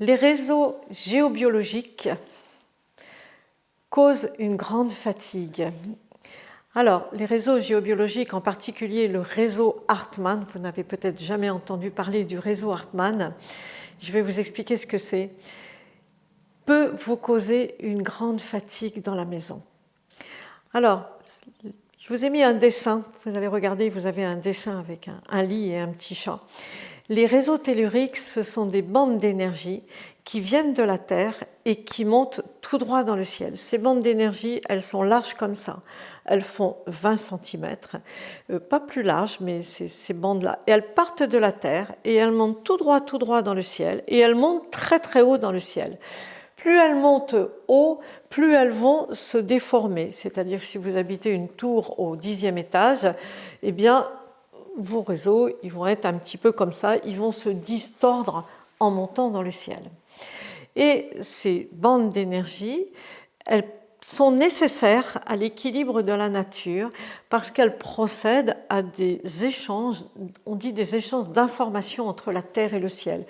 Les réseaux géobiologiques causent une grande fatigue. Alors, les réseaux géobiologiques, en particulier le réseau Hartmann, vous n'avez peut-être jamais entendu parler du réseau Hartmann, je vais vous expliquer ce que c'est, peut vous causer une grande fatigue dans la maison. Alors, je vous ai mis un dessin, vous allez regarder, vous avez un dessin avec un lit et un petit chat. Les réseaux telluriques, ce sont des bandes d'énergie qui viennent de la Terre et qui montent tout droit dans le ciel. Ces bandes d'énergie, elles sont larges comme ça. Elles font 20 cm, pas plus larges, mais ces bandes-là. Et elles partent de la Terre et elles montent tout droit dans le ciel et elles montent très très haut dans le ciel. Plus elles montent haut, plus elles vont se déformer. C'est-à-dire que si vous habitez une tour au 10e étage, eh bien, vos réseaux, ils vont être un petit peu comme ça, ils vont se distordre en montant dans le ciel. Et ces bandes d'énergie, elles sont nécessaires à l'équilibre de la nature parce qu'elles procèdent à des échanges, on dit des échanges d'informations entre la Terre et le ciel.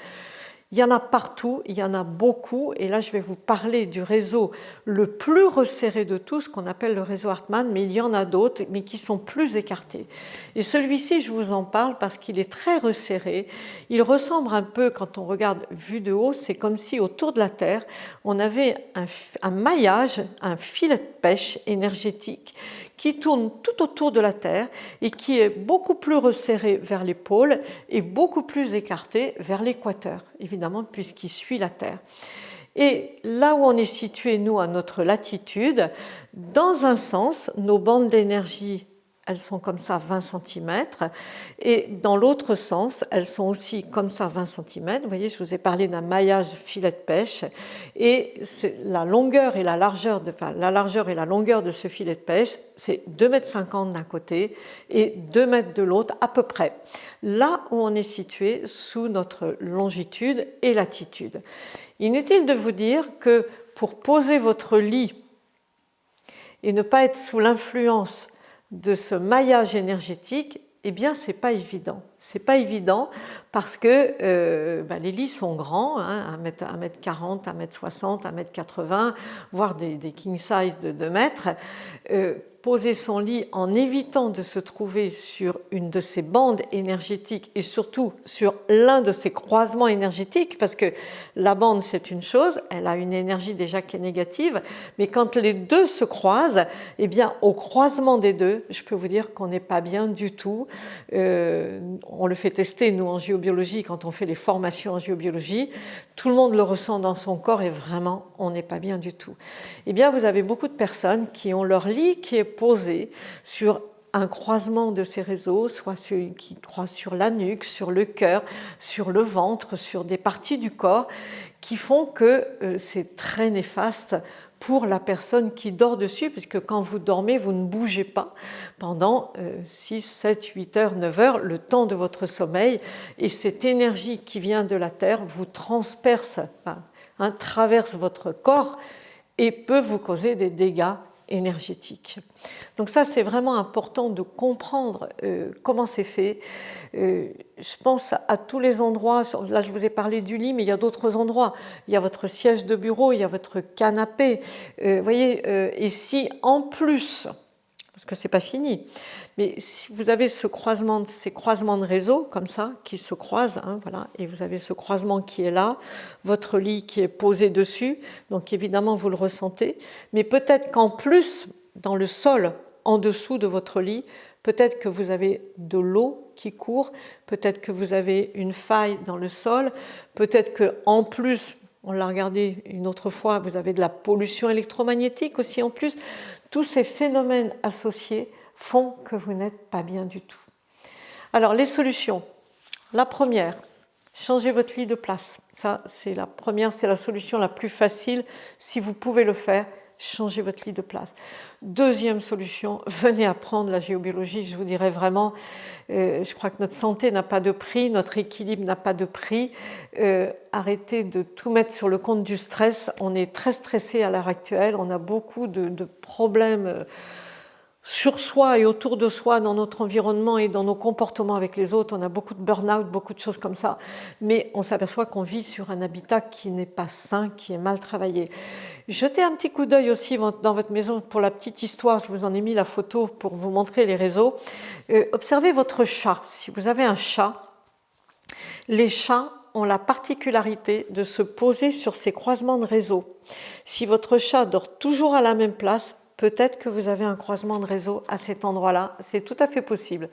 Il y en a partout, il y en a beaucoup, et là je vais vous parler du réseau le plus resserré de tous, qu'on appelle le réseau Hartmann, mais il y en a d'autres, mais qui sont plus écartés. Et celui-ci, je vous en parle parce qu'il est très resserré. Il ressemble un peu, quand on regarde vu de haut, c'est comme si autour de la Terre, on avait un maillage, un filet de pêche énergétique qui tourne tout autour de la Terre et qui est beaucoup plus resserré vers les pôles et beaucoup plus écarté vers l'équateur, évidemment, puisqu'il suit la Terre. Et là où on est situé, nous, à notre latitude, dans un sens, nos bandes d'énergie, elles sont comme ça 20 cm, et dans l'autre sens, elles sont aussi comme ça 20 cm. Vous voyez, je vous ai parlé d'un maillage filet de pêche, et la longueur et la largeur de ce filet de pêche, c'est 2,50 m d'un côté et 2 mètres de l'autre à peu près. Là où on est situé sous notre longitude et latitude. Inutile de vous dire que pour poser votre lit et ne pas être sous l'influence de ce maillage énergétique, eh bien, c'est pas évident. C'est pas évident parce que les lits sont grands, 1m40, 1m60, 1m80, voire des king size de 2 mètres. Poser son lit en évitant de se trouver sur une de ces bandes énergétiques et surtout sur l'un de ces croisements énergétiques, parce que la bande c'est une chose, elle a une énergie déjà qui est négative, mais quand les deux se croisent, eh bien au croisement des deux, je peux vous dire qu'on n'est pas bien du tout. On le fait tester nous en géobiologie quand on fait les formations en géobiologie, tout le monde le ressent dans son corps et vraiment on n'est pas bien du tout. Eh bien vous avez beaucoup de personnes qui ont leur lit qui est posé sur un croisement de ces réseaux, soit ceux qui croisent sur la nuque, sur le cœur, sur le ventre, sur des parties du corps, qui font que c'est très néfaste pour la personne qui dort dessus, puisque quand vous dormez, vous ne bougez pas pendant 6, 7, 8 heures, 9 heures, le temps de votre sommeil, et cette énergie qui vient de la Terre vous transperce, traverse votre corps et peut vous causer des dégâts énergétique. Donc ça, c'est vraiment important de comprendre comment c'est fait. Je pense à tous les endroits, là je vous ai parlé du lit, mais il y a d'autres endroits. Il y a votre siège de bureau, il y a votre canapé. Voyez, et si en plus, parce que c'est pas fini, mais si vous avez ces croisements de réseaux comme ça qui se croisent, voilà, et vous avez ce croisement qui est là, votre lit qui est posé dessus, donc évidemment vous le ressentez, mais peut-être qu'en plus dans le sol en dessous de votre lit, peut-être que vous avez de l'eau qui court, peut-être que vous avez une faille dans le sol, peut-être que en plus, on l'a regardé une autre fois, vous avez de la pollution électromagnétique aussi en plus. Tous ces phénomènes associés font que vous n'êtes pas bien du tout. Alors, les solutions. La première, changez votre lit de place. Ça, c'est la première, c'est la solution la plus facile. Si vous pouvez le faire, changez votre lit de place. Deuxième solution, venez apprendre la géobiologie. Je vous dirais vraiment, je crois que notre santé n'a pas de prix, notre équilibre n'a pas de prix. Arrêtez de tout mettre sur le compte du stress. On est très stressé à l'heure actuelle. On a beaucoup de problèmes sur soi et autour de soi, dans notre environnement et dans nos comportements avec les autres. On a beaucoup de burn-out, beaucoup de choses comme ça. Mais on s'aperçoit qu'on vit sur un habitat qui n'est pas sain, qui est mal travaillé. Jetez un petit coup d'œil aussi dans votre maison pour la petite histoire. Je vous en ai mis la photo pour vous montrer les réseaux. Observez votre chat. Si vous avez un chat, les chats ont la particularité de se poser sur ces croisements de réseaux. Si votre chat dort toujours à la même place, peut-être que vous avez un croisement de réseau à cet endroit-là, c'est tout à fait possible.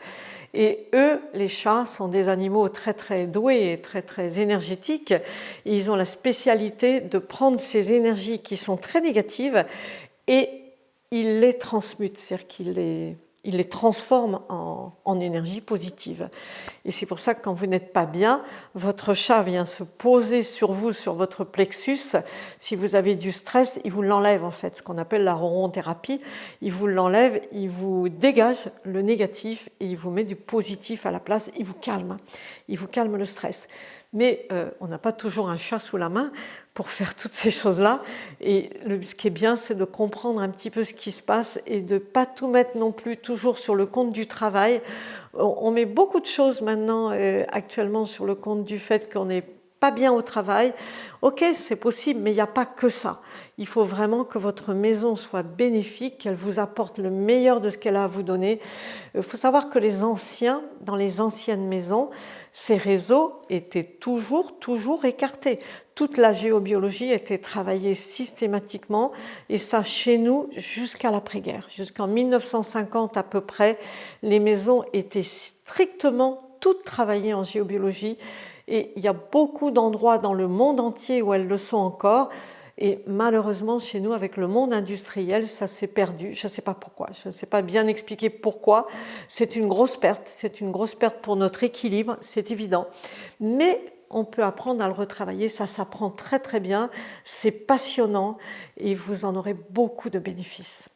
Et eux, les chats, sont des animaux très très doués et très très énergétiques. Et ils ont la spécialité de prendre ces énergies qui sont très négatives et ils les transmutent, c'est-à-dire qu'ils les transforment en énergie positive. Et c'est pour ça que quand vous n'êtes pas bien, votre chat vient se poser sur vous, sur votre plexus. Si vous avez du stress, il vous l'enlève en fait, ce qu'on appelle la ronron-thérapie. Il vous l'enlève, il vous dégage le négatif et il vous met du positif à la place. Il vous calme le stress. Mais on n'a pas toujours un chat sous la main pour faire toutes ces choses-là. Et ce qui est bien, c'est de comprendre un petit peu ce qui se passe et de ne pas tout mettre non plus toujours sur le compte du travail. On met beaucoup de choses maintenant actuellement sur le compte du fait qu'on n'est pas bien au travail. Ok, c'est possible, mais il n'y a pas que ça. Il faut vraiment que votre maison soit bénéfique, qu'elle vous apporte le meilleur de ce qu'elle a à vous donner. Il faut savoir que les anciens, dans les anciennes maisons, ces réseaux étaient toujours écartés. Toute la géobiologie était travaillée systématiquement, et ça chez nous jusqu'à l'après-guerre. Jusqu'en 1950 à peu près, les maisons étaient strictement toutes travaillées en géobiologie, et il y a beaucoup d'endroits dans le monde entier où elles le sont encore. Et malheureusement, chez nous, avec le monde industriel, ça s'est perdu. Je ne sais pas pourquoi, je ne sais pas bien expliquer pourquoi. C'est une grosse perte pour notre équilibre, c'est évident. Mais on peut apprendre à le retravailler, ça s'apprend très très bien, c'est passionnant et vous en aurez beaucoup de bénéfices.